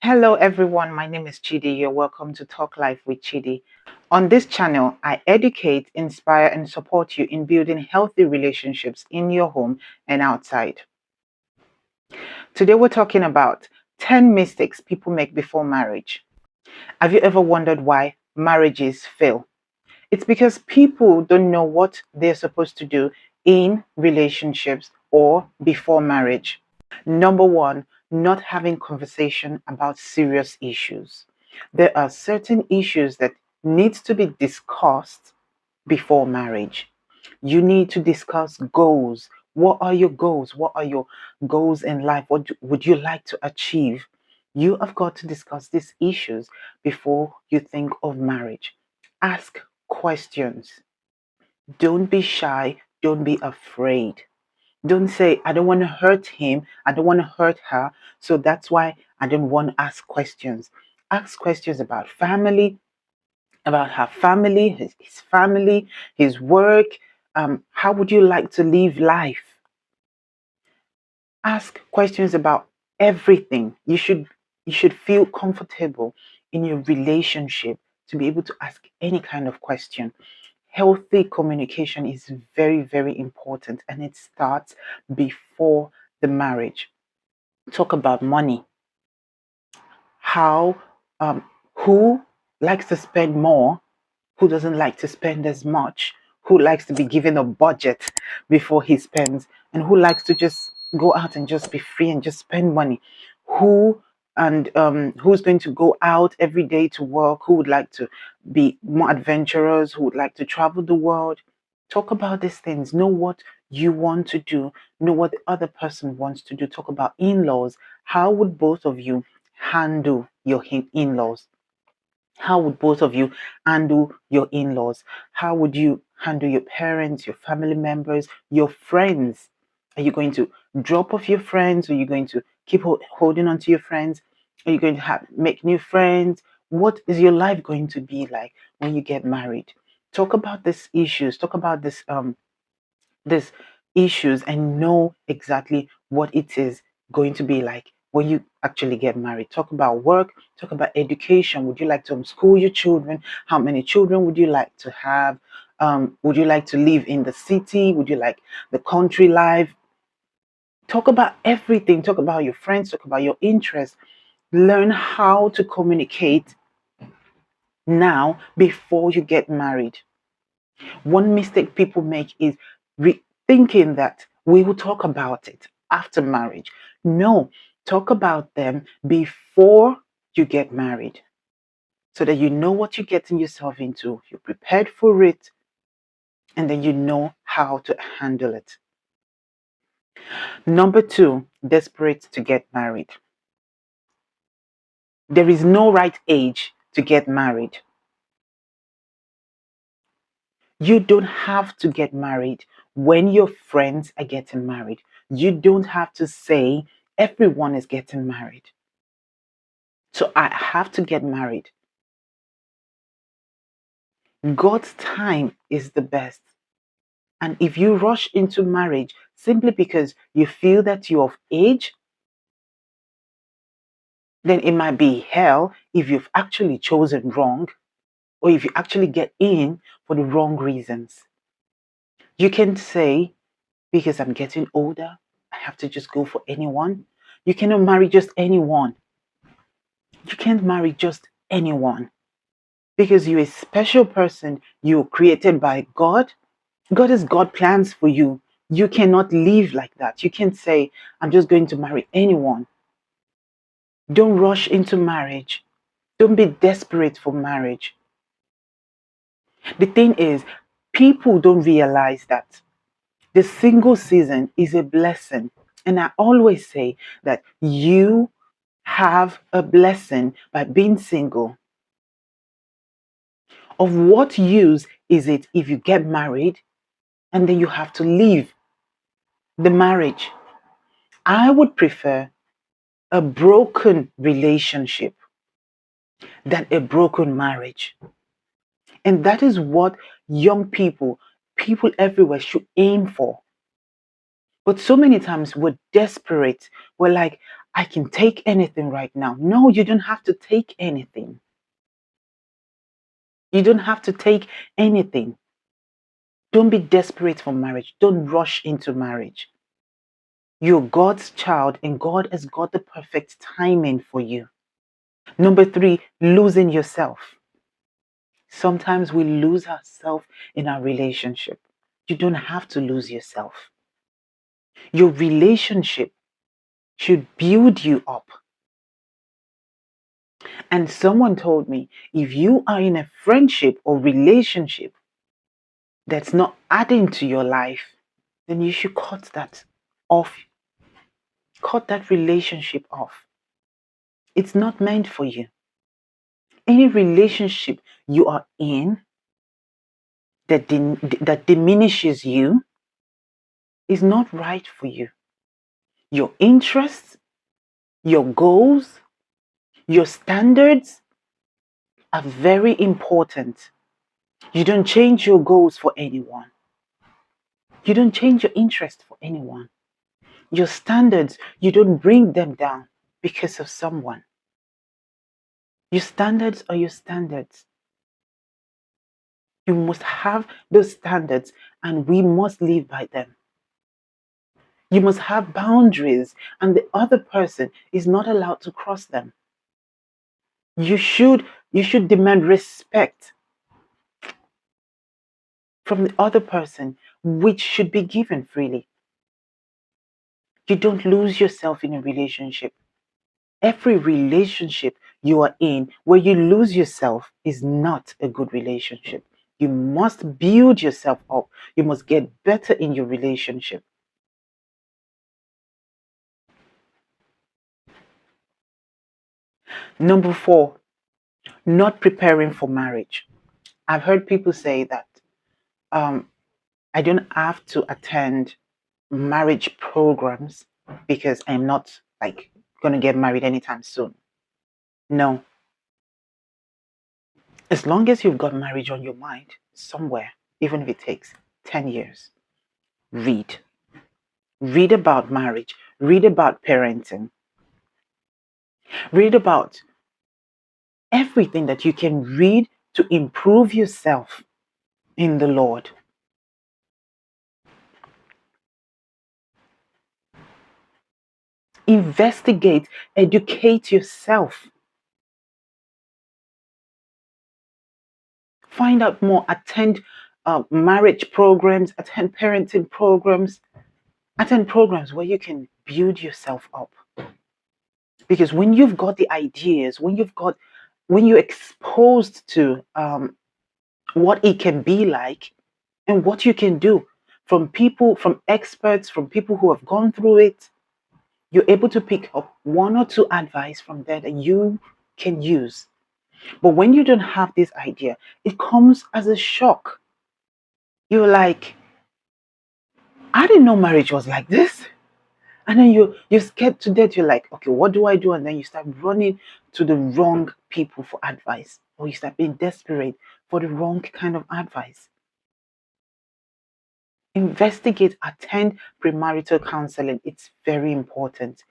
Hello, everyone. My name is Chidi. You're welcome to Talk Life with Chidi. On this channel, I educate, inspire, and support you in building healthy relationships in your home and outside. Today, we're talking about 10 mistakes people make before marriage. Have you ever wondered why marriages fail? It's because people don't know what they're supposed to do in relationships or before marriage. Number one, not having conversation about serious issues. There are certain issues that needs to be discussed before marriage. You need to discuss goals. What are your goals? What are your goals in life? Would you like to achieve? You have got to discuss these issues before you think of marriage. Ask questions. Don't be shy. Don't be afraid. Don't say, I don't want to hurt him. I don't want to hurt her. So that's why I don't want to ask questions. Ask questions about family, about her family, his family, his work. How would you like to live life? Ask questions about everything. You should feel comfortable in your relationship to be able to ask any kind of question. Healthy communication is very, very important, and it starts before the marriage. Talk about money. How um, who likes to spend more, who doesn't like to spend as much, who likes to be given a budget before he spends, and who likes to just go out and just be free and just spend money. Who and who's going to go out every day to work, who would like to be more adventurous, who would like to travel the world. Talk about these things. Know what you want to do. Know what the other person wants to do. Talk about in-laws. How would both of you handle your in-laws? How would both of you handle your in-laws? How would you handle your parents, your family members, your friends? Are you going to drop off your friends? Are you going to keep holding on to your friends? Are you going to make new friends? What is your life going to be like when you get married? Talk about these issues. Talk about these issues and know exactly what it is going to be like when you actually get married. Talk about work, talk about education. Would you like to homeschool your children? How many children would you like to have? Would you like to live in the city? Would you like the country life? Talk about everything. Talk about your friends, talk about your interests. Learn how to communicate now before you get married. One mistake people make is thinking that we will talk about it after marriage. No, talk about them before you get married so that you know what you're getting yourself into, you're prepared for it, and then you know how to handle it. Number two, desperate to get married. There is no right age to get married. You don't have to get married when your friends are getting married. You don't have to say everyone is getting married. So I have to get married. God's time is the best. And if you rush into marriage simply because you feel that you're of age, then it might be hell if you've actually chosen wrong or if you actually get in for the wrong reasons. You can say, because I'm getting older, I have to just go for anyone. You cannot marry just anyone. You can't marry just anyone because you're a special person. You're created by God. God has got plans for you. You cannot live like that. You can't say, I'm just going to marry anyone. Don't rush into marriage. Don't be desperate for marriage. The thing is, people don't realize that the single season is a blessing. And I always say that you have a blessing by being single. Of what use is it if you get married and then you have to leave the marriage? I would prefer a broken relationship than a broken marriage. And that is what young people everywhere should aim for. But so many times we're desperate. We're like, I can take anything right now. No, you don't have to take anything. You don't have to take anything. Don't be desperate for marriage. Don't rush into marriage. You're God's child, and God has got the perfect timing for you. Number 3, losing yourself. Sometimes we lose ourselves in our relationship. You don't have to lose yourself. Your relationship should build you up. And someone told me, if you are in a friendship or relationship that's not adding to your life, then you should cut that off. Cut that relationship off. It's not meant for you. Any relationship you are in that diminishes you is not right for you. Your interests, your goals, your standards are very important. You don't change your goals for anyone. You don't change your interest for anyone. Your standards, you don't bring them down because of someone. Your standards are your standards. You must have those standards and we must live by them. You must have boundaries and the other person is not allowed to cross them. You should demand respect from the other person, which should be given freely. You don't lose yourself in a relationship. Every relationship you are in where you lose yourself is not a good relationship. You must build yourself up. You must get better in your relationship. Number 4, not preparing for marriage. I've heard people say that I don't have to attend marriage programs because I'm not like going to get married anytime soon. No. As long as you've got marriage on your mind somewhere, even if it takes 10 years, read. Read about marriage. Read about parenting. Read about everything that you can read to improve yourself in the Lord. Investigate, educate yourself. Find out more, attend marriage programs, attend parenting programs, attend programs where you can build yourself up. Because when you've got the ideas, when you're exposed to what it can be like and what you can do from people, from experts, from people who have gone through it, you're able to pick up 1 or 2 advice from there that you can use. But when you don't have this idea, it comes as a shock. You're like, I didn't know marriage was like this. And then you're scared to death. You're like, okay, what do I do? And then you start running to the wrong people for advice, or you start being desperate for the wrong kind of advice. Investigate, attend premarital counseling. It's very important.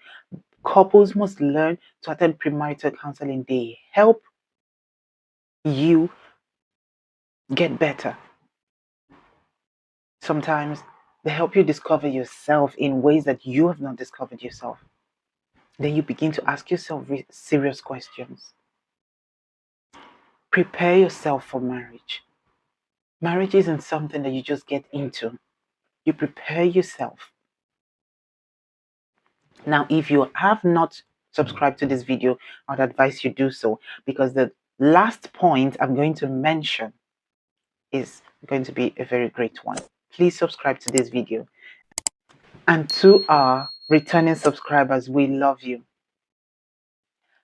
Couples must learn to attend premarital counseling. They help you get better. Sometimes they help you discover yourself in ways that you have not discovered yourself. Then you begin to ask yourself serious questions. Prepare yourself for marriage. Marriage isn't something that you just get into. You prepare yourself. Now, if you have not subscribed to this video, I'd advise you do so, because the last point I'm going to mention is going to be a very great one. Please subscribe to this video. And to our returning subscribers, we love you.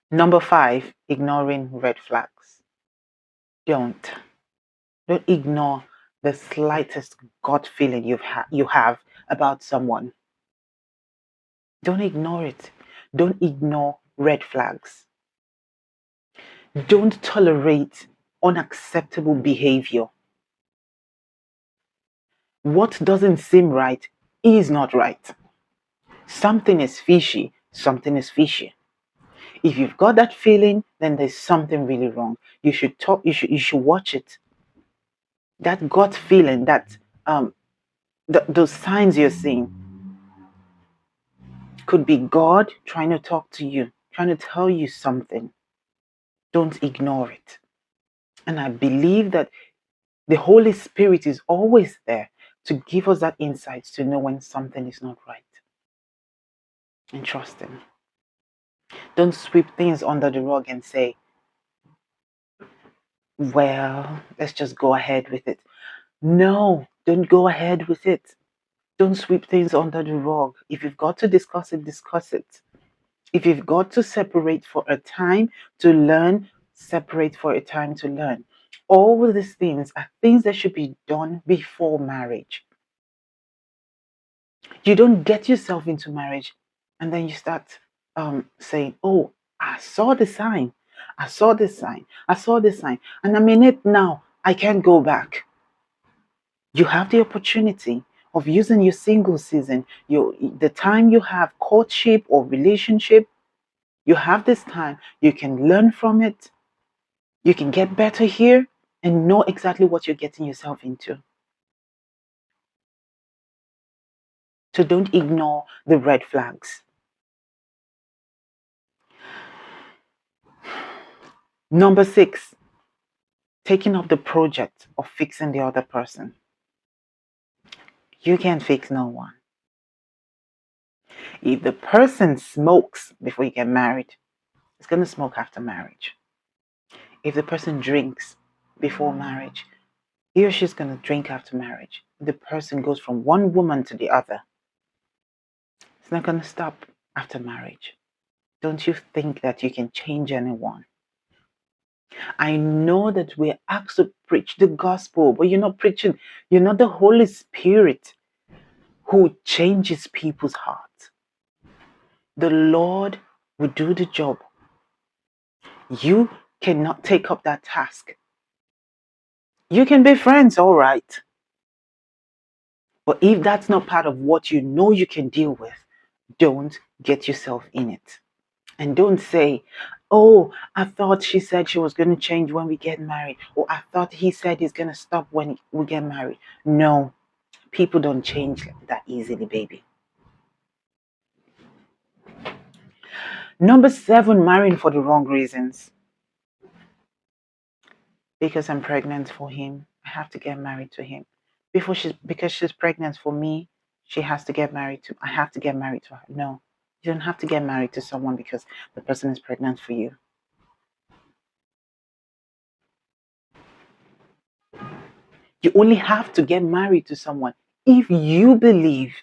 Number 5, ignoring red flags. Don't ignore the slightest gut feeling you have about someone. Don't ignore it. Don't ignore red flags. Don't tolerate unacceptable behavior. What doesn't seem right is not right. Something is fishy. something is fishy. If you've got that feeling, then there's something really wrong. You should talk, you should watch it. That gut feeling, that those signs you're seeing could be God trying to talk to you, trying to tell you something. Don't ignore it. And I believe that the Holy Spirit is always there to give us that insight to know when something is not right. And trust Him. Don't sweep things under the rug and say, well, let's just go ahead with it. No, don't go ahead with it. Don't sweep things under the rug. If you've got to discuss it, discuss it. If you've got to separate for a time to learn, separate for a time to learn. All these things are things that should be done before marriage. You don't get yourself into marriage and then you start saying, oh, I saw the sign. I saw this sign. I saw this sign. And I'm in it now. I can't go back. You have the opportunity of using your single season, the time you have courtship or relationship. You have this time. You can learn from it. You can get better here and know exactly what you're getting yourself into. So don't ignore the red flags. Number 6, taking up the project of fixing the other person. You can't fix no one. If the person smokes before you get married, it's going to smoke after marriage. If the person drinks before marriage, he or she's going to drink after marriage. The person goes from one woman to the other. It's not going to stop after marriage. Don't you think that you can change anyone? I know that we're asked to preach the gospel, but you're not preaching. You're not the Holy Spirit who changes people's hearts. The Lord will do the job. You cannot take up that task. You can be friends, all right. But if that's not part of what you know you can deal with, don't get yourself in it. And don't say, oh, I thought she said she was going to change when we get married. Or I thought he said he's going to stop when we get married. No, people don't change that easily, baby. Number 7, marrying for the wrong reasons. Because I'm pregnant for him, I have to get married to him. Because she's pregnant for me, she has to get married to. I have to get married to her. No, you don't have to get married to someone because the person is pregnant for you. You only have to get married to someone if you believe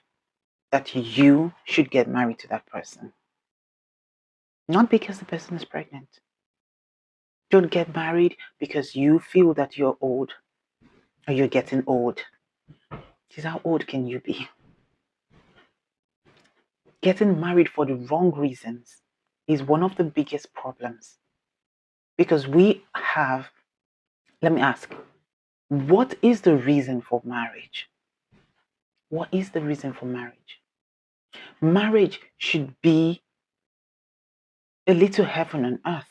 that you should get married to that person. Not because the person is pregnant. Don't get married because you feel that you're old or you're getting old. Just how old can you be? Getting married for the wrong reasons is one of the biggest problems. Because we have, let me ask, what is the reason for marriage? What is the reason for marriage? Marriage should be a little heaven on earth.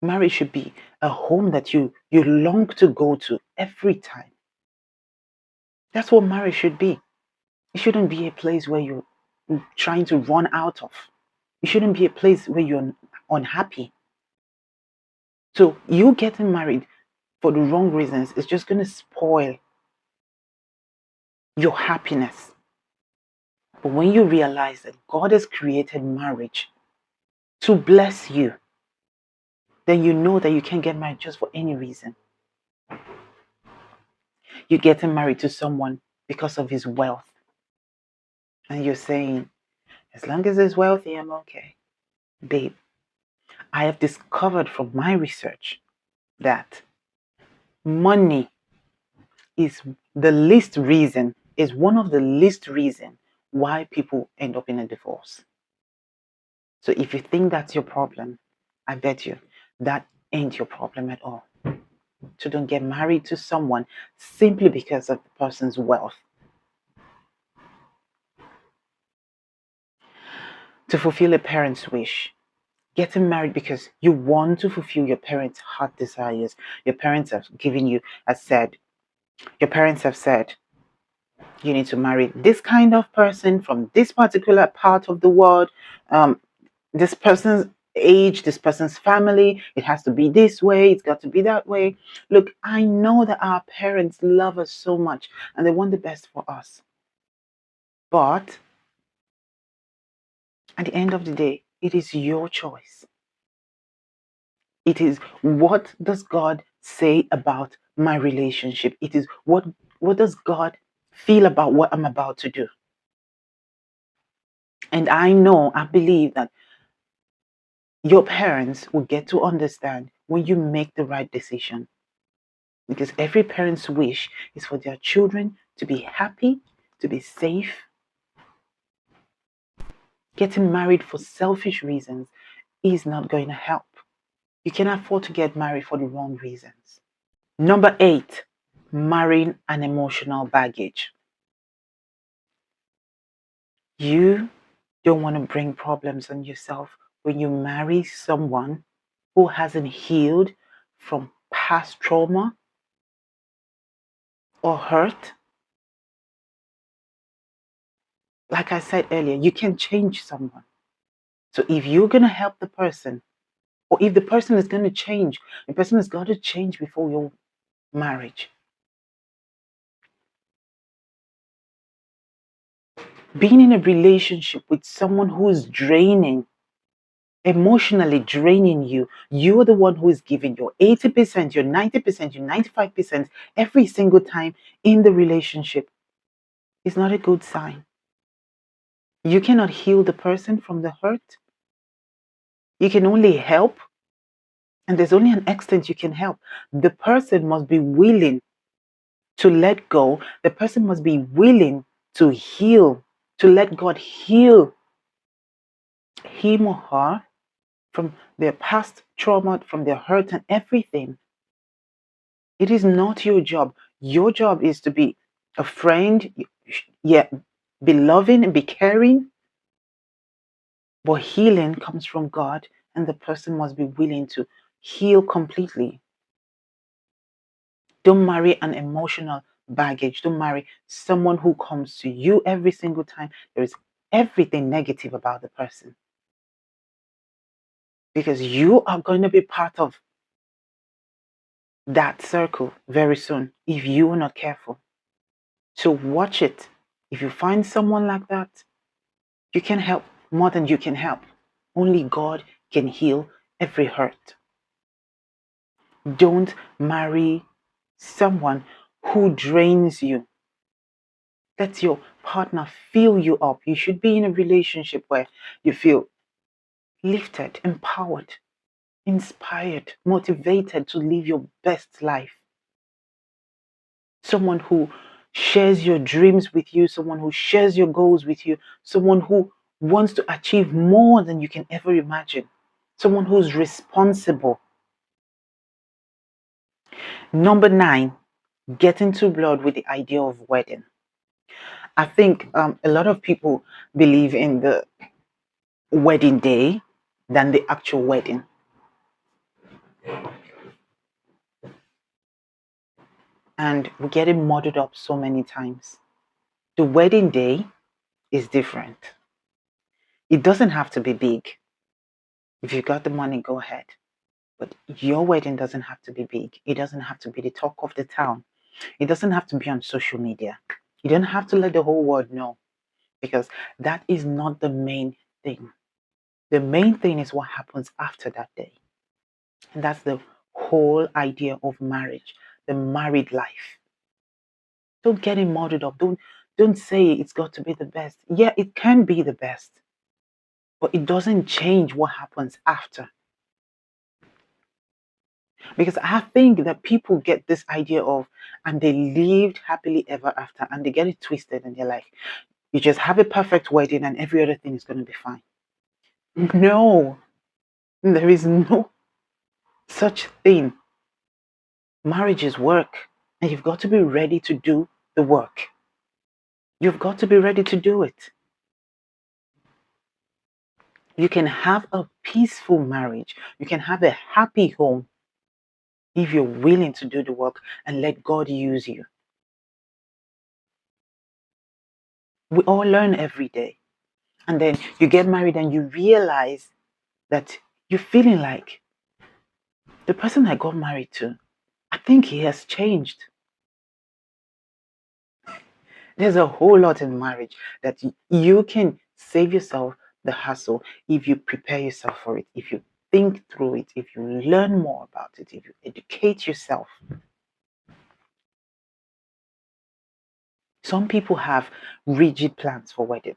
Marriage should be a home that you long to go to every time. That's what marriage should be. It shouldn't be a place where you're trying to run out of. It shouldn't be a place where you're unhappy. So you getting married for the wrong reasons is just going to spoil your happiness. But when you realize that God has created marriage to bless you, then you know that you can't get married just for any reason. You're getting married to someone because of his wealth. And you're saying, as long as he's wealthy, I'm okay. Babe, I have discovered from my research that money is one of the least reason why people end up in a divorce. So if you think that's your problem, I bet you that ain't your problem at all. So don't get married to someone simply because of the person's wealth. to fulfill a parent's wish. Getting married because you want to fulfill your parents' heart desires. Your parents have given you, your parents have said, you need to marry this kind of person from this particular part of the world, this person's age, this person's family. It has to be this way, it's got to be that way. Look, I know that our parents love us so much and they want the best for us. But at the end of the day, it is your choice. It is, what does God say about my relationship? It is, what does God feel about what I'm about to do? And I believe that your parents will get to understand when you make the right decision. Because every parent's wish is for their children to be happy, to be safe. Getting married for selfish reasons is not going to help. You can afford to get married for the wrong reasons. Number 8, marrying an emotional baggage. You don't want to bring problems on yourself when you marry someone who hasn't healed from past trauma or hurt. Like I said earlier, you can change someone. So if you're going to help the person, or if the person is going to change, the person has got to change before your marriage. Being in a relationship with someone who is draining, emotionally draining you, you're the one who is giving your 80%, your 90%, your 95% every single time in the relationship, is not a good sign. You cannot heal the person from the hurt. You can only help, and there's only an extent you can help. The person must be willing to let go. The person must be willing to heal, to let God heal him or her from their past trauma, from their hurt and everything. It is not your job. Your job is to be a friend, yeah, be loving and be caring. But healing comes from God, and the person must be willing to heal completely. Don't marry an emotional baggage. Don't marry someone who comes to you every single time there is everything negative about the person. Because you are going to be part of that circle very soon if you are not careful. So watch it. If you find someone like that, you can help more than you can help. Only God can heal every hurt. Don't marry someone who drains you. Let your partner fill you up. You should be in a relationship where you feel lifted, empowered, inspired, motivated to live your best life. Someone who shares your dreams with you, someone who shares your goals with you, someone who wants to achieve more than you can ever imagine, someone who's responsible. Number 9, get into blood with the idea of wedding. I think a lot of people believe in the wedding day than the actual wedding. And we get it muddled up so many times. The wedding day is different. It doesn't have to be big. If you got the money, go ahead. But your wedding doesn't have to be big. It doesn't have to be the talk of the town. It doesn't have to be on social media. You don't have to let the whole world know, because that is not the main thing. The main thing is what happens after that day. And that's the whole idea of marriage, the married life. Don't get it muddled up. Don't say it's got to be the best. Yeah, it can be the best, but it doesn't change what happens after. Because I think that people get this idea of, and they lived happily ever after, and they get it twisted, and they're like, you just have a perfect wedding and every other thing is going to be fine. No, there is no such thing. Marriage is work, and you've got to be ready to do the work. You've got to be ready to do it. You can have a peaceful marriage. You can have a happy home if you're willing to do the work and let God use you. We all learn every day. And then you get married and you realize that you're feeling like the person I got married to, I think he has changed. There's a whole lot in marriage that you can save yourself the hassle if you prepare yourself for it, if you think through it, if you learn more about it, if you educate yourself. Some people have rigid plans for wedding.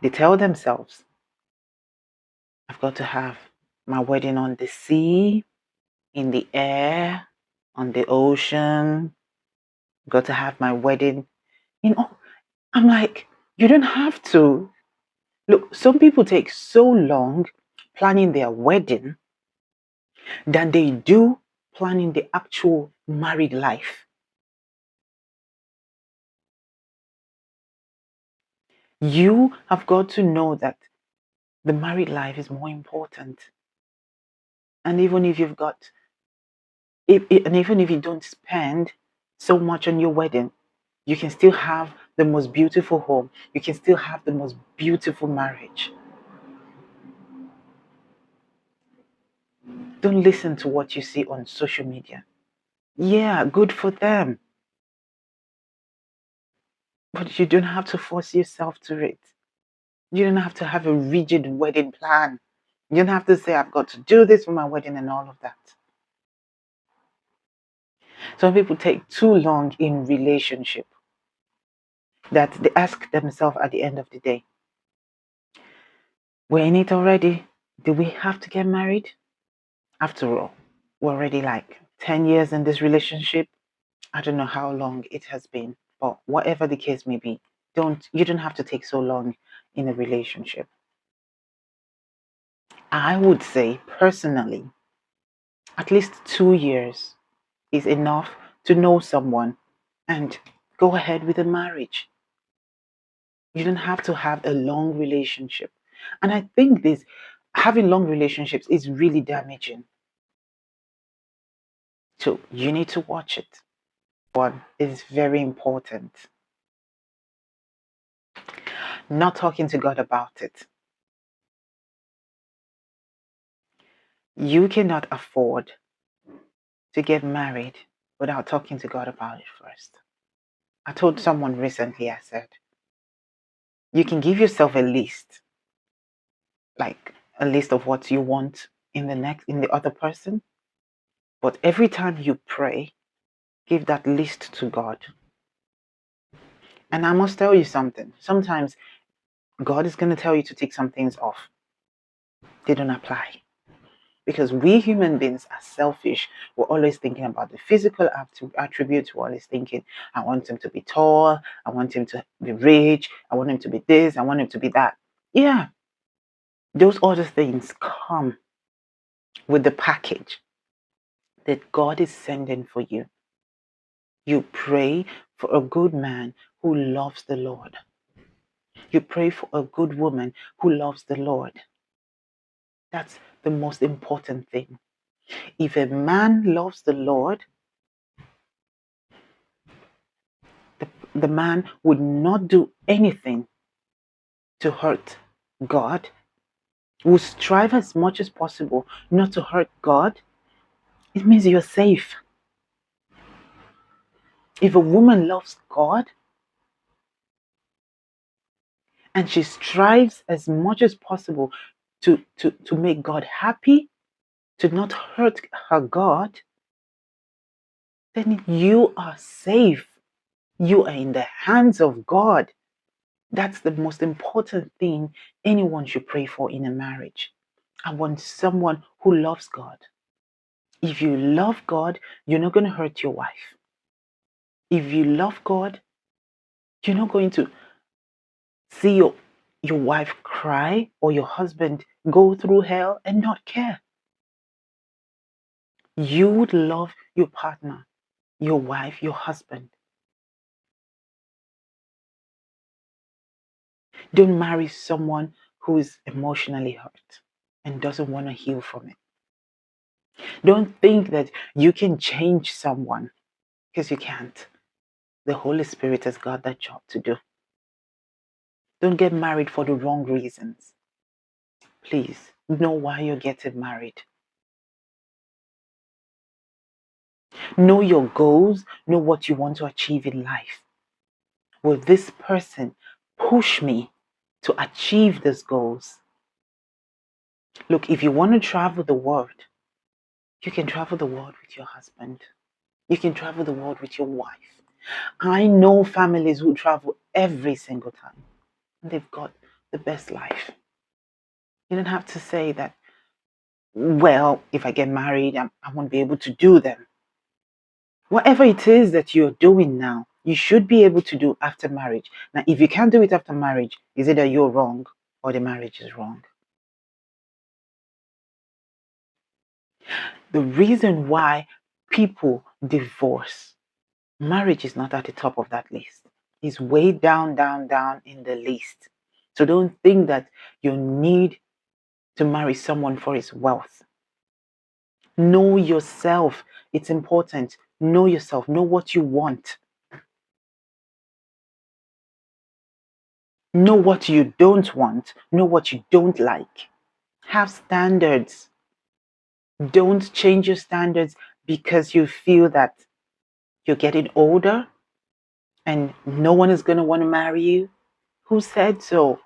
They tell themselves, I've got to have my wedding on the sea, in the air, on the ocean. I've got to have my wedding in. Oh, I'm like, you don't have to. Look, some people take so long planning their wedding than they do planning the actual married life. You have got to know that the married life is more important. And even if you've got, and even if you don't spend so much on your wedding, you can still have the most beautiful home. You can still have the most beautiful marriage. Don't listen to what you see on social media. Yeah, good for them. But you don't have to force yourself to it. You don't have to have a rigid wedding plan. You don't have to say, I've got to do this for my wedding and all of that. Some people take too long in relationship that they ask themselves at the end of the day, we're in it already. Do we have to get married? After all, we're already like 10 years in this relationship. I don't know how long it has been, but whatever the case may be, you don't have to take so long in a relationship. I would say personally, at least 2 years is enough to know someone and go ahead with a marriage. You don't have to have a long relationship. And I think this having long relationships is really damaging. So you need to watch it. One is very important. Not talking to God about it. You cannot afford to get married without talking to God about it first. I told someone recently, I said, you can give yourself a list, like a list of what you want in the other person, but every time you pray, give that list to God. And I must tell you something. Sometimes God is going to tell you to take some things off. They don't apply. Because we human beings are selfish. We're always thinking about the physical attributes. We're always thinking, I want him to be tall. I want him to be rich. I want him to be this. I want him to be that. Yeah, those other things come with the package that God is sending for you. You pray for a good man who loves the Lord. You pray for a good woman who loves the Lord. That's the most important thing. If a man loves the Lord, the man would not do anything to hurt God, will strive as much as possible not to hurt God. It means you're safe. If a woman loves God and she strives as much as possible to make God happy, to not hurt her God, then you are safe. You are in the hands of God. That's the most important thing anyone should pray for in a marriage. I want someone who loves God. If you love God, you're not going to hurt your wife. If you love God, you're not going to see your wife cry or your husband go through hell and not care. You would love your partner, your wife, your husband. Don't marry someone who is emotionally hurt and doesn't want to heal from it. Don't think that you can change someone, because you can't. The Holy Spirit has got that job to do. Don't get married for the wrong reasons. Please know why you're getting married. Know your goals. Know what you want to achieve in life. Will this person push me to achieve these goals? Look, if you want to travel the world, you can travel the world with your husband. You can travel the world with your wife. I know families who travel every single time, and they've got the best life. You don't have to say that, well, if I get married, I won't be able to do them. Whatever it is that you're doing now, you should be able to do after marriage. Now, if you can't do it after marriage, is it that you're wrong or the marriage is wrong? The reason why people divorce, marriage is not at the top of that list. It's way down, down, down in the list. So don't think that you need to marry someone for his wealth. Know yourself. It's important. Know yourself. Know what you want. Know what you don't want. Know what you don't like. Have standards. Don't change your standards because you feel that you're getting older and no one is going to want to marry you. Who said so?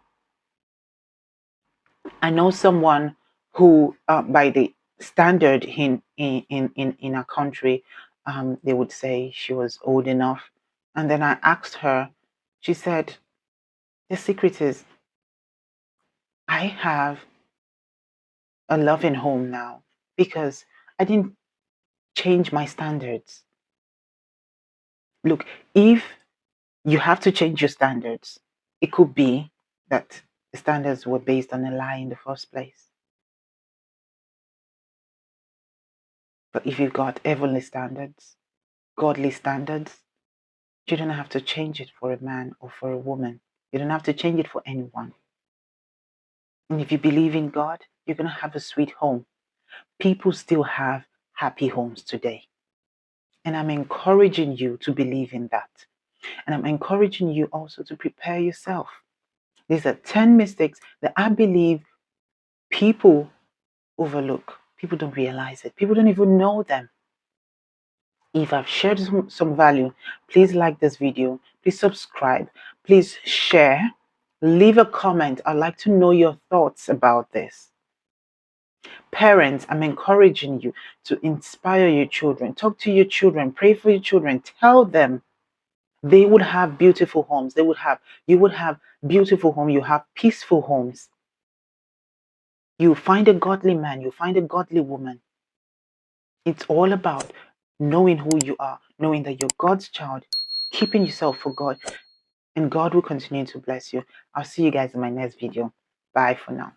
I know someone who, by the standard in our country, they would say she was old enough. And then I asked her, she said, the secret is I have a loving home now because I didn't change my standards. Look, if you have to change your standards, it could be that the standards were based on a lie in the first place. But if you've got heavenly standards, godly standards, you don't have to change it for a man or for a woman. You don't have to change it for anyone. And if you believe in God, you're going to have a sweet home. People still have happy homes today. And I'm encouraging you to believe in that. And I'm encouraging you also to prepare yourself. These are 10 mistakes that I believe people overlook. People don't realize it. People don't even know them. If I've shared some value, please like this video. Please subscribe. Please share. Leave a comment. I'd like to know your thoughts about this. Parents, I'm encouraging you to inspire your children. Talk to your children. Pray for your children. Tell them they would have beautiful homes. You would have beautiful homes. You have peaceful homes. You find a godly man. You find a godly woman. It's all about knowing who you are, knowing that you're God's child, keeping yourself for God, and God will continue to bless you. I'll see you guys in my next video. Bye for now.